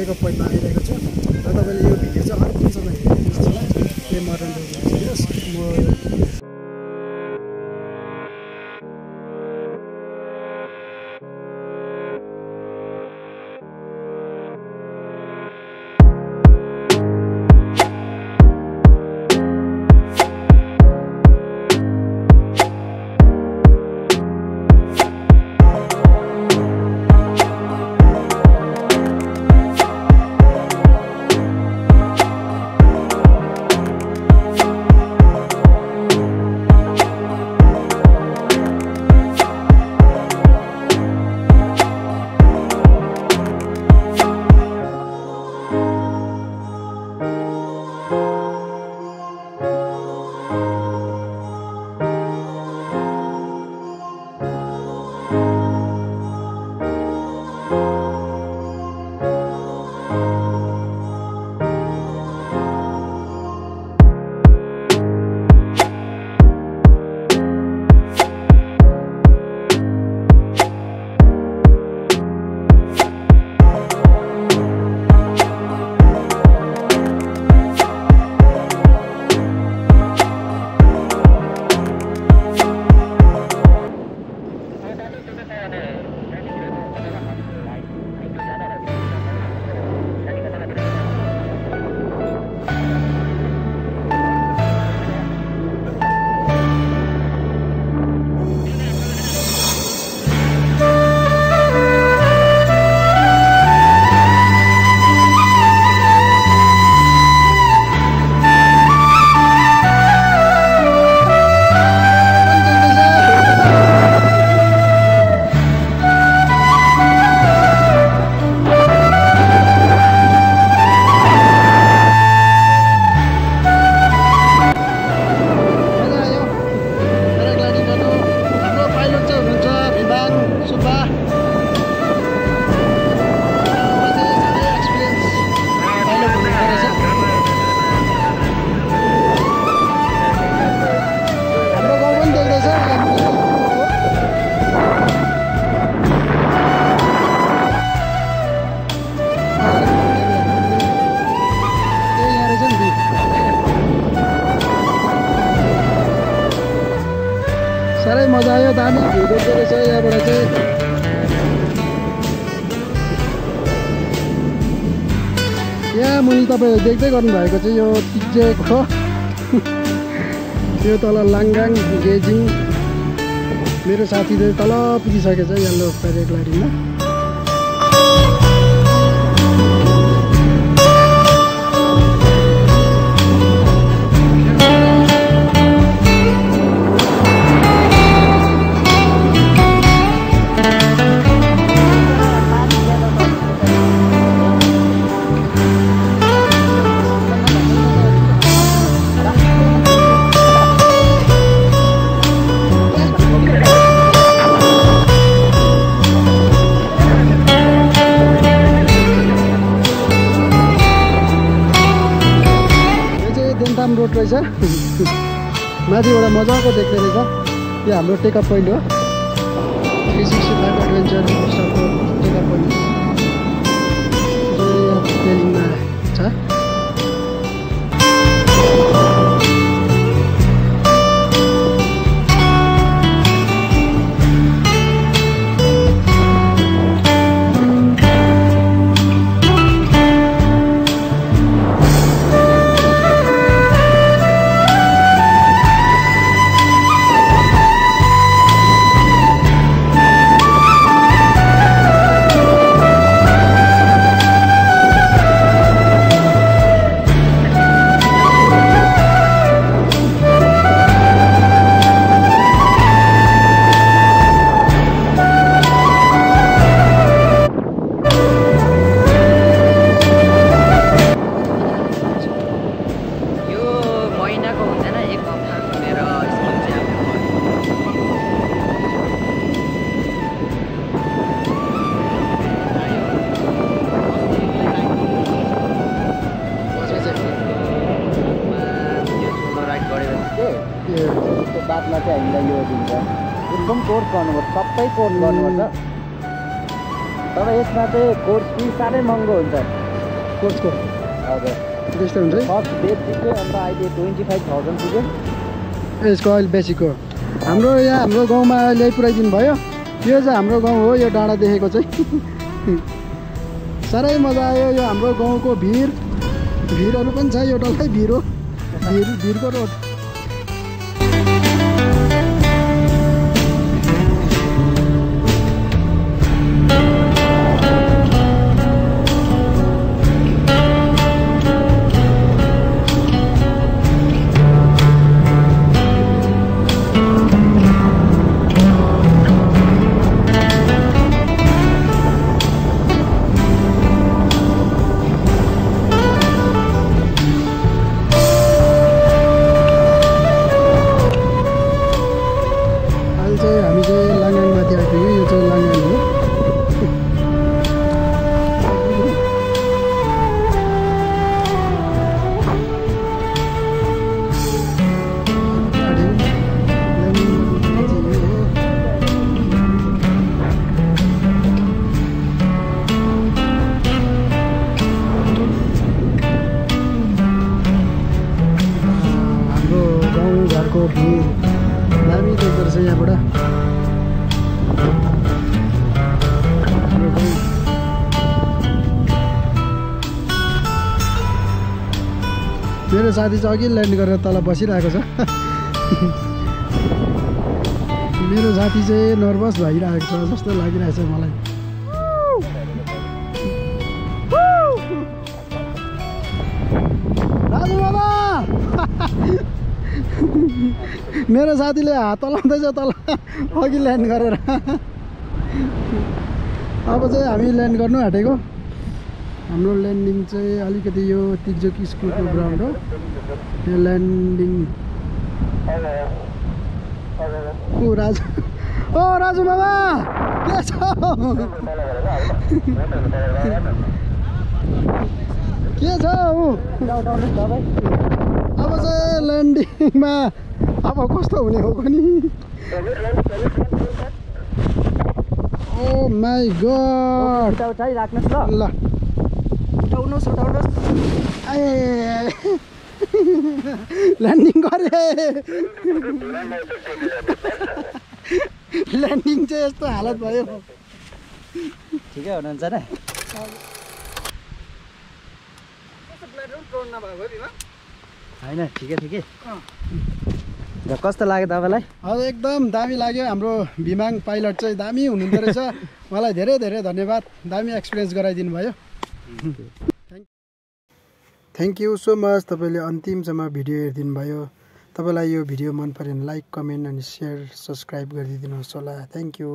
Take up पोइन्टमा आइरहेको छु र तपाईँले यो भिडियो चाहिँ अन्तिमसम्म हेरिदिनुहोस् होला। के मटन रोज म साह्रै मजा आयो। दामी भ्यू देख्दो रहेछ यहाँबाट चाहिँ। यहाँ मुनि तपाईँहरू देख्दै गर्नुभएको चाहिँ यो टिजेको यो तल लाङगाङ गेजिङ। मेरो साथी चाहिँ तल पुगिसकेछ यल्लो प्याराग्लाइडिङमा। रोड रहेछ माथिबाट मजाको देख्दै रहेछ। यो हाम्रो टेकअप पोइन्ट हो। 365 एडभेन्चर स्टपको टेकअप पोइन्ट यहाँ पेलिङमा छ। बादमा चाहिँ हामीलाई यो दिन्छ एकदम कोर्स गर्नुपर्छ, सबै कोर्स गर्नुपर्छ। तर यसमा चाहिँ कोर्स फी साह्रै महँगो हुन्छ। स्पोर्ट्सको हजुर त्यस्तो हुन्छ है फर्स्ट बेचको अन्त अहिले 25,000 पुग्यो यसको अहिले बेसीको हाम्रो यहाँ हाम्रो गाउँमा अहिले पुऱ्याइदिनु भयो यो चाहिँ हाम्रो गाउँ हो यो डाँडा देखेको चाहिँ साह्रै मजा आयो यो हाम्रो गाउँको भिरहरू पनि छ यो डल्लै भिर हो भिरको रोड हामी चाहिँ लाङगाङमाथि आइपुग्यो यो चाहिँ लाङगाङ हो हाम्रो गाउँघरको भिड दामी देख्दो रहेछ यहाँबाट मेरो साथी चाहिँ अघि ल्यान्ड गरेर तल बसिरहेको छ मेरो साथी चाहिँ नर्भस भइरहेको छ जस्तो लागिरहेछ मलाई राजु बाबा मेरो साथीले हात हल्लाउँदैछ तल अघि ल्यान्ड गरेर अब चाहिँ हामी ल्यान्ड गर्नु आँटेको हाम्रो ल्यान्डिङ चाहिँ अलिकति यो तिकजोकी स्कुलको ग्राउन्ड हो यो ल्यान्डिङ ओ राजु बाबा के छ के छ अब चाहिँ ल्यान्डिङमा अब कस्तो हुने हो पनि ओ माई गॉड राख्नुहोस् ल उठाउनुहोस् ए ल्यान्डिङ गरे ल्यान्डिङ चाहिँ यस्तो हालत भयो ठिकै हुनुहुन्छ र होइन ठिकै र कस्तो लाग्यो तपाईँलाई हजुर एकदम दामी लाग्यो हाम्रो भिमाङ पाइलट चाहिँ दामी हुनुहुँदो रहेछ मलाई धेरै धेरै धन्यवाद दामी एक्सपिरियन्स गराइदिनु भयो थ्याङ्क यू सो मच तपाईँले अन्तिमसम्म भिडियो हेरिदिनु भयो तपाईँलाई यो भिडियो मन पऱ्यो भने लाइक कमेन्ट अनि सेयर सब्सक्राइब गरिदिनुहोस् होला थ्याङ्क यू